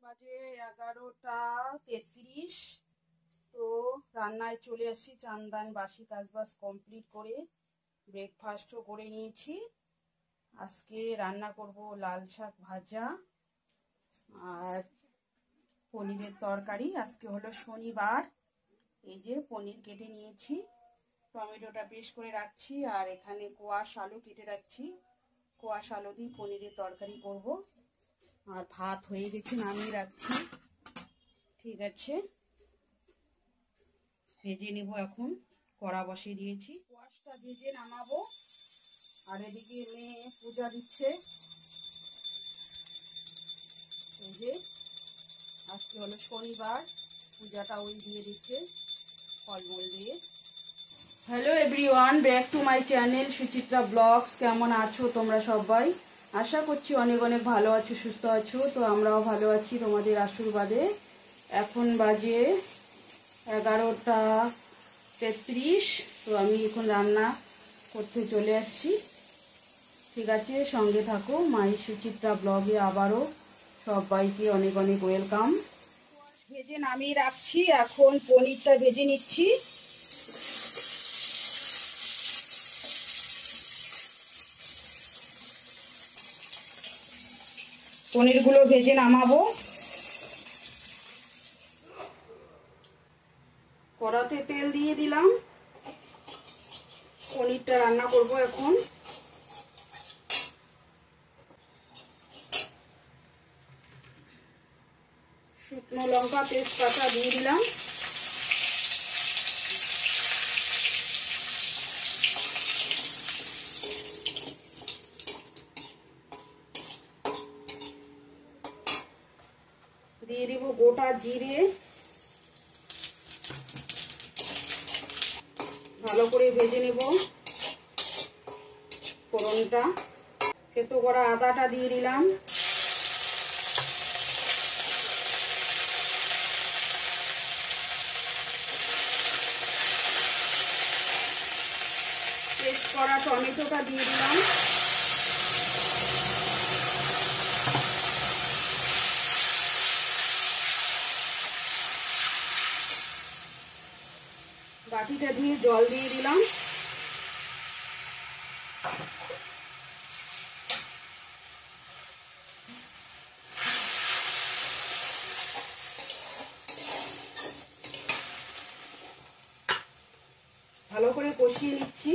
বাজে 11:33। তো রান্নায় চলে আসি। চান্দান বাসি কাজবাজ কমপ্লিট করে ব্রেকফাস্টও করে নিয়েছি। আজকে রান্না করব লাল শাক ভাজা আর পনিরের তরকারি। আজকে হলো শনিবার। এই যে পনির কেটে নিয়েছি, টমেটোটা পেস্ট করে রাখছি, আর এখানে কোয়াশ আলু কেটে রাখছি। কোয়াশ আলু দিয়ে পনিরের তরকারি করব। আর ভাত হয়ে গেছে, নামিয়ে রাখছি। ঠিক আছে, ভেজে নেব। এখন কড়া বসিয়ে দিয়েছি, কোয়াশটা ভেজে নামাবো। আর এদিকে মেয়ে পূজা দিচ্ছে। এই যে আজকে হলো শনিবার, পূজাটা ওই দিয়ে দিচ্ছে ফলমূল দিয়ে। Hello everyone, back to my channel Suchitra blogs. কেমন আছো তোমরা সবাই? আশা করছি অনেক অনেক ভালো আছো, সুস্থ আছো। তো আমরাও ভালো আছি তোমাদের আশীর্বাদে। এখন বাজে 11:33। তো আমি এখন রান্না করতে চলে আসছি। ঠিক আছে, সঙ্গে থাকো মাই সুচিত্রা ব্লগে। আবারও সবাইকে অনেক অনেক ওয়েলকাম। ভেজে নামিয়ে রাখছি, এখন পনিরটা ভেজে নিচ্ছি। পনিরগুলো ভেজে নামাবো। কড়াতে তেল দিয়ে দিলাম, পনিরটা রান্না করব এখন। শুকনো লঙ্কা তেজপাতা দিয়ে দিলাম। দিয়ে দিব গোটা জিরে। ভালো করে ভেজে নেব ফোড়নটা। থেতো করা আদাটা দিয়ে দিলাম। পেস্ট করা টমেটোটা দিয়ে দিলাম। বাটিটা দিয়ে জল দিয়ে দিলাম। ভালো করে কষিয়ে নিচ্ছি।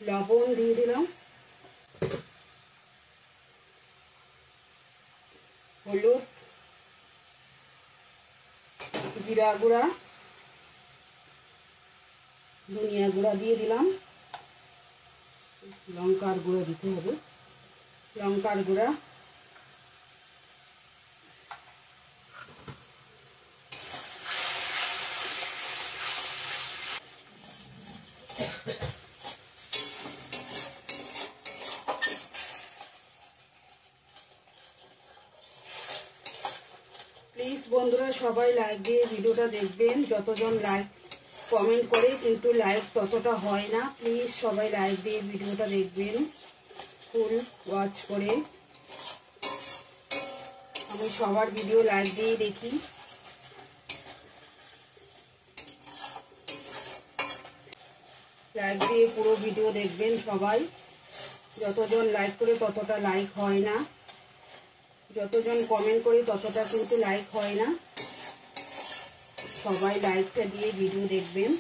লবণ দিয়ে দিলাম, হলুদ, জিরা গুঁড়া, ধনিয়া গুঁড়া দিয়ে দিলাম। লঙ্কার গুঁড়ো দিতে হবে, লঙ্কার গুঁড়া। প্লিজ বন্ধুরা সবাই লাইক দিয়ে ভিডিওটা দেখবেন। যতজন লাইক কমেন্ট করে, কিন্তু লাইক ততটা হয় না। প্লিজ সবাই লাইক দিয়ে ভিডিওটা দেখবেন, ফুল ওয়াচ করে। আমি সবার ভিডিও লাইক দিয়ে দেখি। লাইক দিয়ে পুরো ভিডিও দেখবেন সবাই। যতজন লাইক করে ততটা লাইক হয় না, যতজন কমেন্ট করে ততটা কিন্তু লাইক হয় না। সবাই লাইকটা দিয়ে ভিডিও দেখবেন,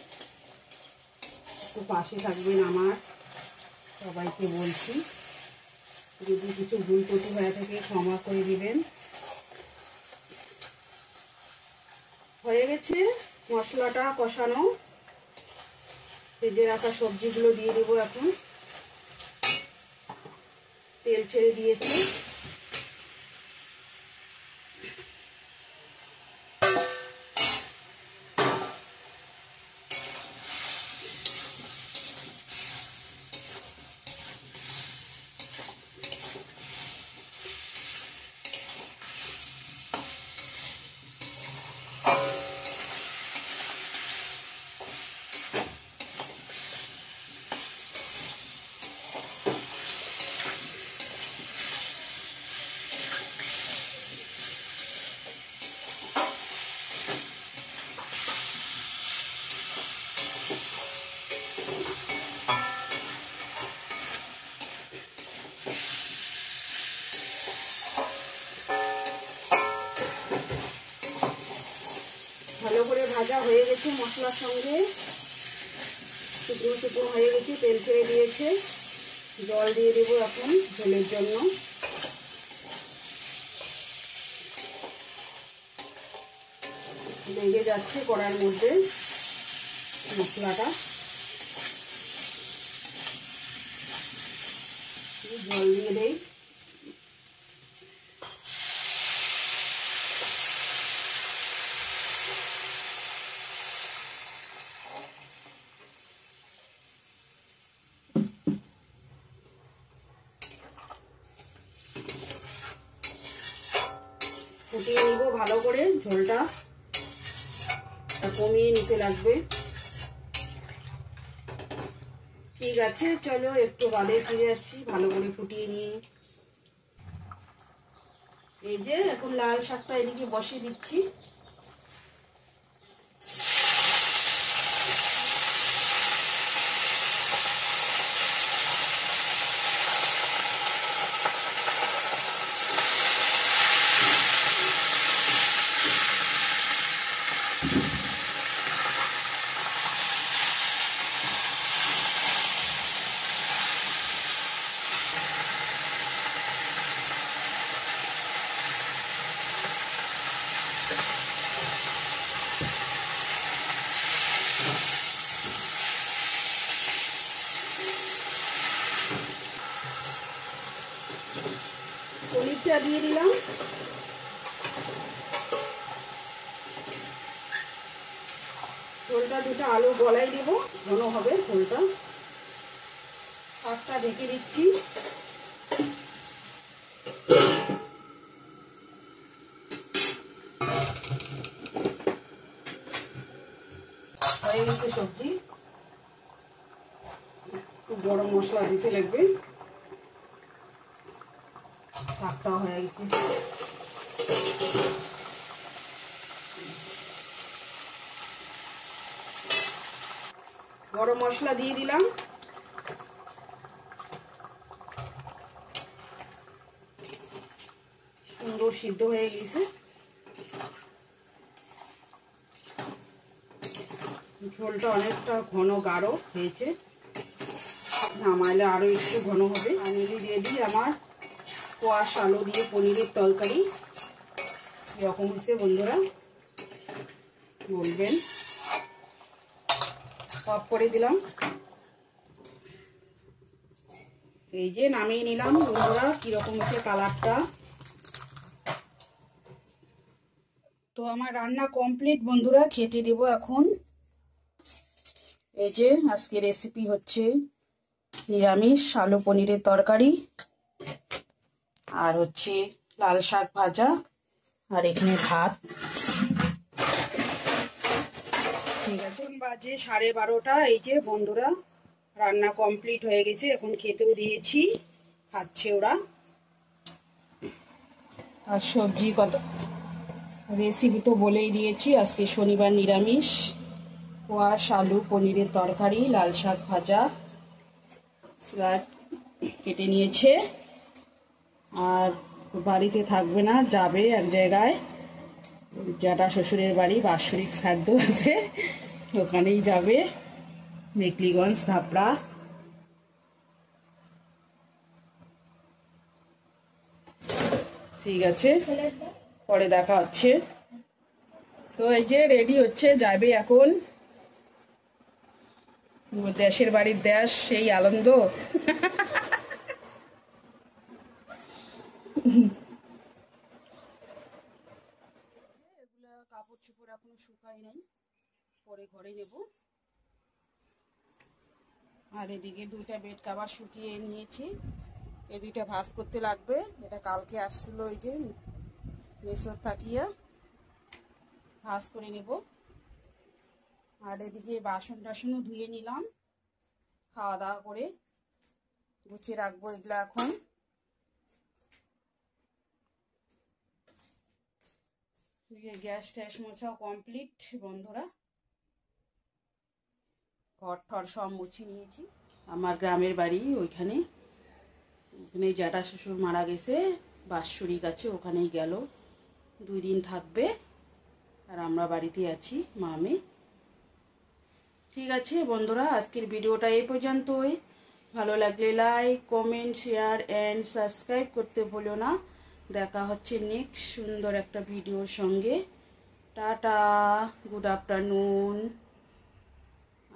একটু পাশে থাকবেন আমার। সবাইকে বলছি, যদি কিছু ভুল ত্রুটি হয়ে থাকে ক্ষমা করে দিবেন। হয়ে গেছে মশলাটা কষানো। ভেজে রাখা সবজিগুলো দিয়ে দেবো এখন। তেল ছেড়ে দিয়েছি। ভাজা হয়ে গেছে মশলার সঙ্গে, শুকনো শুকনো হয়ে গেছে, তেল ছেড়ে দিয়েছে। জল দিয়ে দেবো এখন ঝোলের জন্য। লেগে যাচ্ছে কড়ার মধ্যে মশলাটা। জল দিয়ে দেই। ফুটিয়ে নিব ভালো করে, ঝোলটা কমিয়ে নিতে লাগবে। ঠিক আছে, চলো একটু বাদে ফিরে আসছি ভালো করে ফুটিয়ে নিয়ে। এই যে এখন লাল শাকটা এদিকে বসিয়ে দিচ্ছি। পনিরটা দিয়ে দিলাম। ঝোলটা দুটো আলু গলাই দেব, ঘন হবে ঝোলটা। শাকটা ঢেকে দিচ্ছি। হয়ে গেছে সবজি। গরম মশলা দিতে লাগবে। শাকটা হয়ে গেছে। গরম মশলা দিয়ে দিলাম। সুন্দর সিদ্ধ হয়ে গেছে। ঝোলটা অনেকটা ঘন গাঢ় হয়েছে, নামাইলে আরো একটু ঘন হবে। ফাইনালি রেডি আমার কোয়াশ আলু দিয়ে পনিরের তরকারি। এরকম হয়েছে বন্ধুরা, বলবেন। অফ করে দিলাম। এই যে নামিয়ে নিলাম বন্ধুরা, কিরকম হচ্ছে কালারটা। তো আমার রান্না কমপ্লিট বন্ধুরা, খেতে দেব এখন। এই যে আজকে রেসিপি হচ্ছে নিরামিষ আলু পনিরের তরকারি, আর হচ্ছে লাল শাক ভাজা, আর এখানে ভাত। ঠিক আছে, বাজে 12:30। এই যে বন্ধুরা রান্না কমপ্লিট হয়ে গেছে, এখন খেতেও দিয়েছি, খাচ্ছে ওরা। আর সবজি কত রেসিপি তো বলেই দিয়েছি। আজকে শনিবার নিরামিষ, কোয়াশ আলু পনিরের তরকারি, লাল শাক ভাজা, স্যালাড কেটে নিয়েছে। আর বাড়িতে থাকবে না, যাবে এক জায়গায়, জ্যাঠা শ্বশুরের বাড়ি, বাৎসরিক শ্রাদ্ধ আছে, ওখানেই যাবে, মেকলিগঞ্জ ধাপড়া। ঠিক আছে, পরে দেখা হচ্ছে। তো এই যে রেডি হচ্ছে, যাবে এখন। দেশের বাড়ির দেশ, সেই আনন্দ। এগুলা কাপড় চোপড় এখনো শুকাই নাই, পরে ঘরে নেব। আর এদিকে দুইটা বেড কভার শুকিয়ে নিয়েছি, এই দুইটা ভাঁজ করতে লাগবে। এটা কালকে আসছিল, ওই যে মেসোর থাকিয়া, ভাঁজ করে নেব। আর এদিকে বাসন টাসনও ধুয়ে নিলাম, খাওয়া দাওয়া করে গুছিয়ে রাখবো এগুলা এখন। গ্যাস ট্যাস মোছাও কমপ্লিট বন্ধুরা, ঘর ঠর সব মুছে নিয়েছি। আমার গ্রামের বাড়ি ওইখানে, ওখানে জ্যাঠা শ্বশুর মারা গেছে, বাৎসরিক আছে, ওখানেই গেল, 2 দিন থাকবে। আর আমরা বাড়িতে আছি মা মেয়ে। ঠিক আছে বন্ধুরা, আজকের ভিডিওটা এই পর্যন্তই। ভালো লাগলে like, comment, share and subscribe করতে ভুলো না। দেখা হচ্ছে নেক্সট সুন্দর একটা ভিডিওর সঙ্গে। Tata, good afternoon.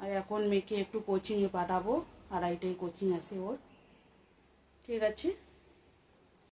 আর এখন মেয়েকে একটু কোচিংয়ে পাঠাবো, 2:30টায় কোচিং আছে ওর। ঠিক আছে।